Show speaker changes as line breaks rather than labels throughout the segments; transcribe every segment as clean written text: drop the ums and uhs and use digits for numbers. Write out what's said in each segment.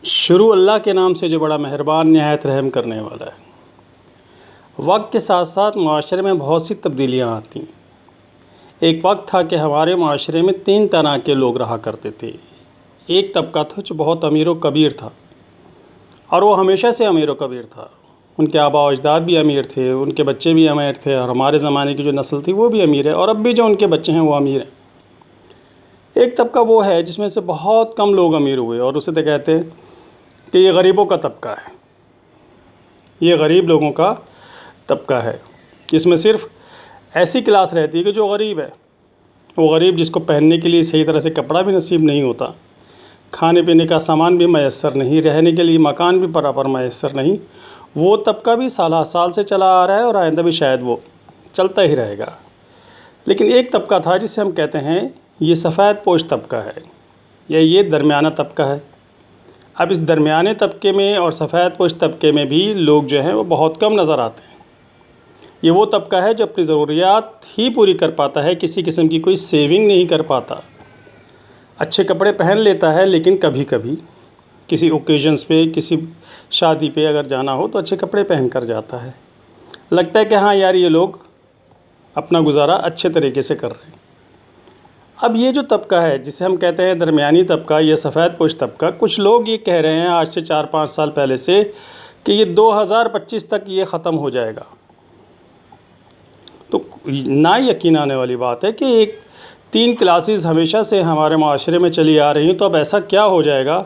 शुरू अल्लाह के नाम से जो बड़ा मेहरबान निहायत रहम करने वाला है। वक्त के साथ साथ माशरे में बहुत सी तब्दीलियाँ आती। एक वक्त था कि हमारे माशरे में 3 तरह के लोग रहा करते थे। एक तबका था जो बहुत अमीर व कबीर था और वो हमेशा से अमीर व कबीर था। उनके आबा अजदाद भी अमीर थे, उनके बच्चे भी अमीर थे और हमारे ज़माने की जो नस्ल थी वो भी अमीर है और अब भी जो उनके बच्चे हैं वो अमीर हैं। एक तबका वो है जिसमें से बहुत कम लोग अमीर हुए और उसे तो कहते हैं कि ये गरीबों का तबका है। ये गरीब लोगों का तबका है जिसमें सिर्फ ऐसी क्लास रहती है कि जो गरीब है। वो गरीब जिसको पहनने के लिए सही तरह से कपड़ा भी नसीब नहीं होता, खाने पीने का सामान भी मैसर नहीं, रहने के लिए मकान भी बराबर मैसर नहीं। वो तबका भी साल से चला आ रहा है और आइंदा भी शायद वो चलता ही रहेगा। लेकिन एक तबका था जिसे हम कहते हैं ये सफ़ेद पोश तबका है या ये दरमियाना तबका है। अब इस दरमियाने तबके में और सफ़ेद पोश तबके में भी लोग जो हैं वो बहुत कम नज़र आते हैं। ये वो तबका है जो अपनी ज़रूरियात ही पूरी कर पाता है, किसी किस्म की कोई सेविंग नहीं कर पाता। अच्छे कपड़े पहन लेता है लेकिन कभी कभी किसी ओकेजन्स पे, किसी शादी पे अगर जाना हो तो अच्छे कपड़े पहन कर जाता है। लगता है कि हाँ यार ये लोग अपना गुजारा अच्छे तरीके से कर रहे हैं। अब ये जो तबका है जिसे हम कहते हैं दरमियानी तबका या सफ़ेद पोश तबका, कुछ लोग ये कह रहे हैं आज से 4-5 साल पहले से कि ये 2025 तक ये ख़त्म हो जाएगा। तो ना यकीन आने वाली बात है कि एक 3 क्लासेस हमेशा से हमारे माशरे में चली आ रही हैं, तो अब ऐसा क्या हो जाएगा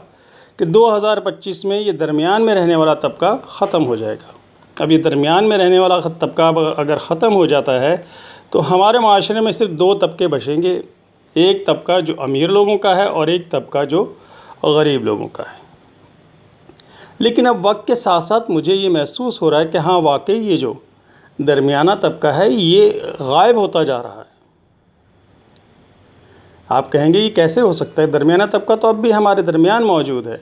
कि 2025 में ये दरमियान में रहने वाला तबका ख़त्म हो जाएगा। अब ये दरमियान में रहने वाला तबका अगर ख़त्म हो जाता है तो हमारे माशरे में सिर्फ 2 तबके बचेंगे। एक तबका जो अमीर लोगों का है और एक तबका जो गरीब लोगों का है। लेकिन अब वक्त के साथ साथ मुझे ये महसूस हो रहा है कि हाँ वाकई ये जो दरमियाना तबका है ये गायब होता जा रहा है। आप कहेंगे ये कैसे हो सकता है, दरमियाना तबका तो अब भी हमारे दरमियान मौजूद है।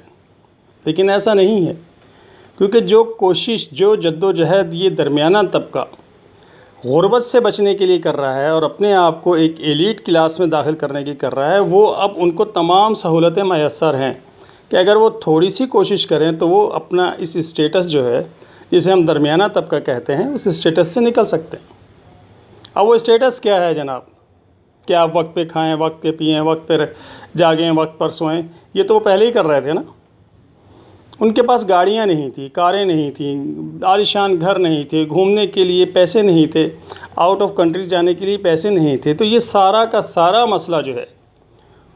लेकिन ऐसा नहीं है, क्योंकि जो कोशिश, जो जद्दोजहद ये दरमियाना तबका गुर्बत से बचने के लिए कर रहा है और अपने आप को एक एलीट क्लास में दाखिल करने की कर रहा है, वो अब उनको तमाम सहूलतें मैसर हैं कि अगर वो थोड़ी सी कोशिश करें तो वो अपना इस स्टेटस जो है जिसे हम दरमियाना तबका कहते हैं उस स्टेटस से निकल सकते हैं। अब वो स्टेटस क्या है जनाब? कि आप वक्त पे खाएं, वक्त पे पिएं, वक्त पे जागें, वक्त पर सोएं। ये तो वो पहले ही कर रहे थे ना। उनके पास गाड़ियाँ नहीं थी, कारें नहीं थी, आलीशान घर नहीं थे, घूमने के लिए पैसे नहीं थे, आउट ऑफ कंट्रीज जाने के लिए पैसे नहीं थे। तो ये सारा का सारा मसला जो है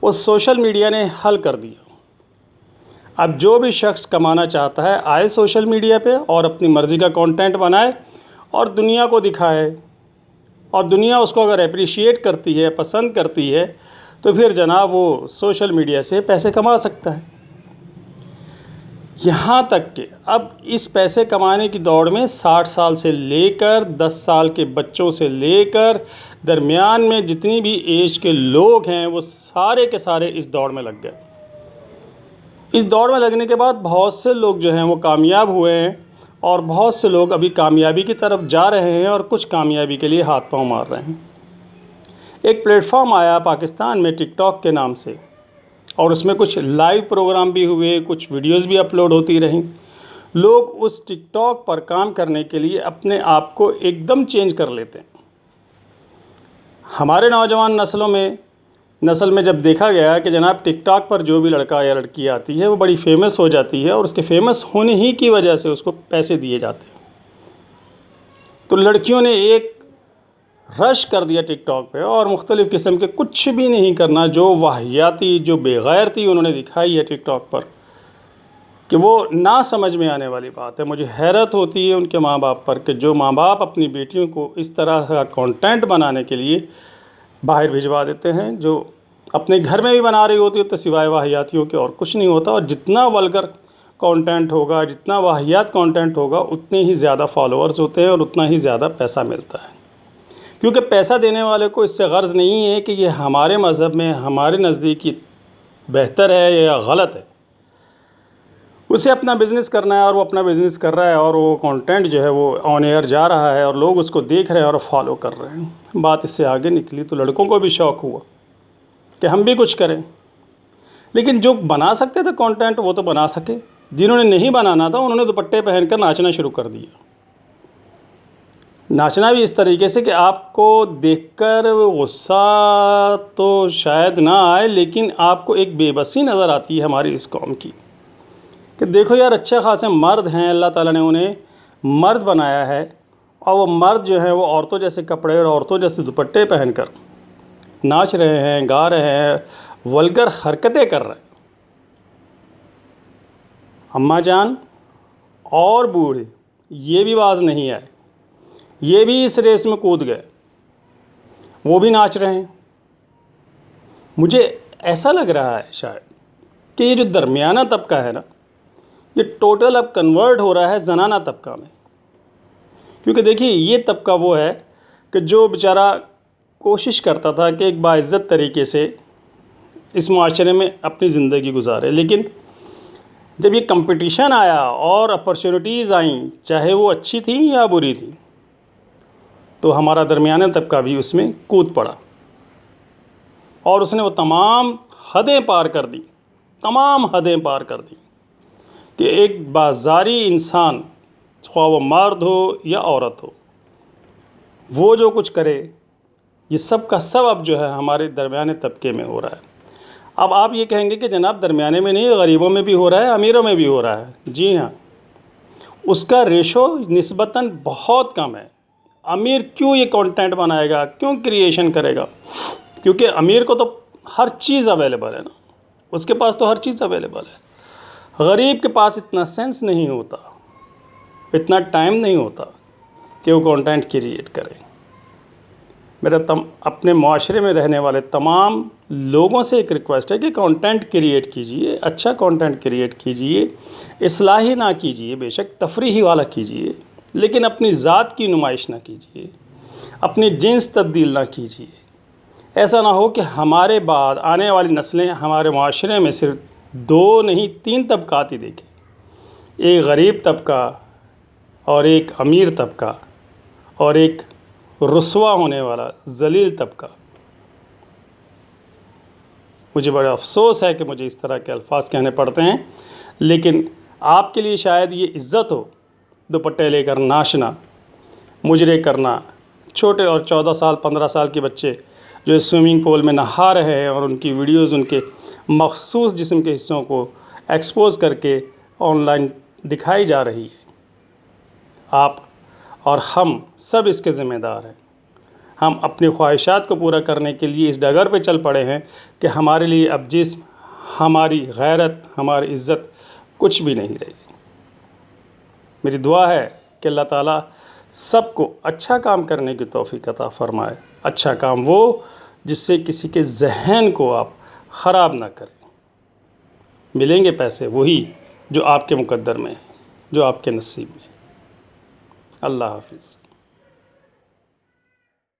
वो सोशल मीडिया ने हल कर दिया। अब जो भी शख्स कमाना चाहता है आए सोशल मीडिया पे और अपनी मर्ज़ी का कंटेंट बनाए और दुनिया को दिखाए, और दुनिया उसको अगर अप्रिशिएट करती है, पसंद करती है, तो फिर जनाब वो सोशल मीडिया से पैसे कमा सकता है। यहाँ तक कि अब इस पैसे कमाने की दौड़ में 60 साल से लेकर 10 साल के बच्चों से लेकर दरमियान में जितनी भी एज के लोग हैं वो सारे के सारे इस दौड़ में लग गए। इस दौड़ में लगने के बाद बहुत से लोग जो हैं वो कामयाब हुए हैं और बहुत से लोग अभी कामयाबी की तरफ जा रहे हैं और कुछ कामयाबी के लिए हाथ पांव मार रहे हैं। एक प्लेटफॉर्म आया पाकिस्तान में टिकटॉक के नाम से और उसमें कुछ लाइव प्रोग्राम भी हुए, कुछ वीडियोस भी अपलोड होती रहीं। लोग उस टिकटॉक पर काम करने के लिए अपने आप को एकदम चेंज कर लेते हैं। हमारे नौजवान नस्ल में जब देखा गया कि जनाब टिकटॉक पर जो भी लड़का या लड़की आती है वो बड़ी फेमस हो जाती है और उसके फेमस होने ही की वजह से उसको पैसे दिए जाते हैं, तो लड़कियों ने एक रश कर दिया टिकटॉक पे और मुख्तलिफ़ किस्म के कुछ भी नहीं करना, जो वाहियाती, जो बेगैरती उन्होंने दिखाई है टिकटॉक पर कि वो ना समझ में आने वाली बात है। मुझे हैरत होती है उनके माँ बाप पर कि जो माँ बाप अपनी बेटियों को इस तरह का कंटेंट बनाने के लिए बाहर भिजवा देते हैं, जो अपने घर में भी बना रही होती है तो सिवाय वाहियातियों के और कुछ नहीं होता। और जितना वल्गर कंटेंट होगा, जितना वाहियात कंटेंट होगा, उतने ही ज़्यादा फॉलोअर्स होते हैं और उतना ही ज़्यादा पैसा मिलता है। क्योंकि पैसा देने वाले को इससे गर्ज़ नहीं है कि ये हमारे मज़हब में, हमारे नज़दीक बेहतर है या गलत है। उसे अपना बिज़नेस करना है और वो अपना बिज़नेस कर रहा है और वो कंटेंट जो है वो ऑन एयर जा रहा है और लोग उसको देख रहे हैं और फॉलो कर रहे हैं। बात इससे आगे निकली तो लड़कों को भी शौक़ हुआ कि हम भी कुछ करें। लेकिन जो बना सकते थे कंटेंट वो तो बना सके, जिन्होंने नहीं बनाना था उन्होंने दुपट्टे पहनकर नाचना शुरू कर दिया। नाचना भी इस तरीके से कि आपको देखकर गुस्सा तो शायद ना आए, लेकिन आपको एक बेबसी नज़र आती है हमारी इस कौम की कि देखो यार, अच्छे खासे मर्द हैं, अल्लाह ताला ने उन्हें मर्द बनाया है, और वो मर्द जो है वो औरतों जैसे कपड़े और औरतों जैसे दुपट्टे पहनकर नाच रहे हैं, गा रहे हैं, वल्गर हरकतें कर रहे हैं। अम्मा जान और बूढ़े ये भी बाज नहीं आए, ये भी इस रेस में कूद गए, वो भी नाच रहे हैं। मुझे ऐसा लग रहा है शायद कि ये जो दरमियाना तबका है ना, ये टोटल अब कन्वर्ट हो रहा है ज़नाना तबका में। क्योंकि देखिए, ये तबका वो है कि जो बेचारा कोशिश करता था कि एक बाइज़्ज़त तरीके से इस माशरे में अपनी ज़िंदगी गुजारे, लेकिन जब ये कंपटीशन आया और अपॉर्चुनिटीज़ आईं, चाहे वो अच्छी थी या बुरी थी, तो हमारा दरमियाना तबका भी उसमें कूद पड़ा और उसने वो तमाम हदें पार कर दी, तमाम हदें पार कर दी कि एक बाज़ारी इंसान, ख्वाह वो मर्द हो या औरत हो, वो जो कुछ करे, ये सब का सब अब जो है हमारे दरमियाने तबके में हो रहा है। अब आप ये कहेंगे कि जनाब दरमियाने में नहीं, गरीबों में भी हो रहा है, अमीरों में भी हो रहा है। जी हाँ, उसका रेशो निस्बतन बहुत कम है। अमीर क्यों ये कंटेंट बनाएगा, क्यों क्रिएशन करेगा? क्योंकि अमीर को तो हर चीज़ अवेलेबल है ना, उसके पास तो हर चीज़ अवेलेबल है। गरीब के पास इतना सेंस नहीं होता, इतना टाइम नहीं होता कि वो कंटेंट क्रिएट करे। मेरा अपने माशरे में रहने वाले तमाम लोगों से एक रिक्वेस्ट है कि कंटेंट क्रिएट कीजिए, अच्छा कंटेंट क्रिएट कीजिए, इस्लाही ना कीजिए, बेशक तफरीही वाला कीजिए, लेकिन अपनी ज़ात की नुमाइश ना कीजिए, अपनी जिन्स तब्दील ना कीजिए। ऐसा ना हो कि हमारे बाद आने वाली नस्लें हमारे माशरे में सिर्फ 2 नहीं 3 तबकात ही देखें, एक गरीब तबका और एक अमीर तबका और एक रुस्वा होने वाला जलील तबका। मुझे बड़ा अफसोस है कि मुझे इस तरह के अल्फाज कहने पड़ते हैं, लेकिन आपके लिए शायद ये इज़्ज़त हो दुपट्टे लेकर नाचना, मुजरे करना। छोटे और 14 साल 15 साल के बच्चे जो स्विमिंग पूल में नहा रहे हैं और उनकी वीडियोज़ उनके मखसूस जिस्म के हिस्सों को एक्सपोज़ करके ऑनलाइन दिखाई जा रही है। आप और हम सब इसके ज़िम्मेदार हैं। हम अपनी ख्वाहिशात को पूरा करने के लिए इस डगर पे चल पड़े हैं कि हमारे लिए अब जिस्म, हमारी गैरत, हमारी इज़्ज़त कुछ भी नहीं रही। मेरी दुआ है कि अल्लाह ताला सबको अच्छा काम करने की तौफ़ीक़ अता फ़रमाए। अच्छा काम वो जिससे किसी के ज़हन को आप ख़राब ना करें। मिलेंगे पैसे वही जो आपके मुक़द्दर में है, जो आपके नसीब में। अल्लाह हाफ़िज़।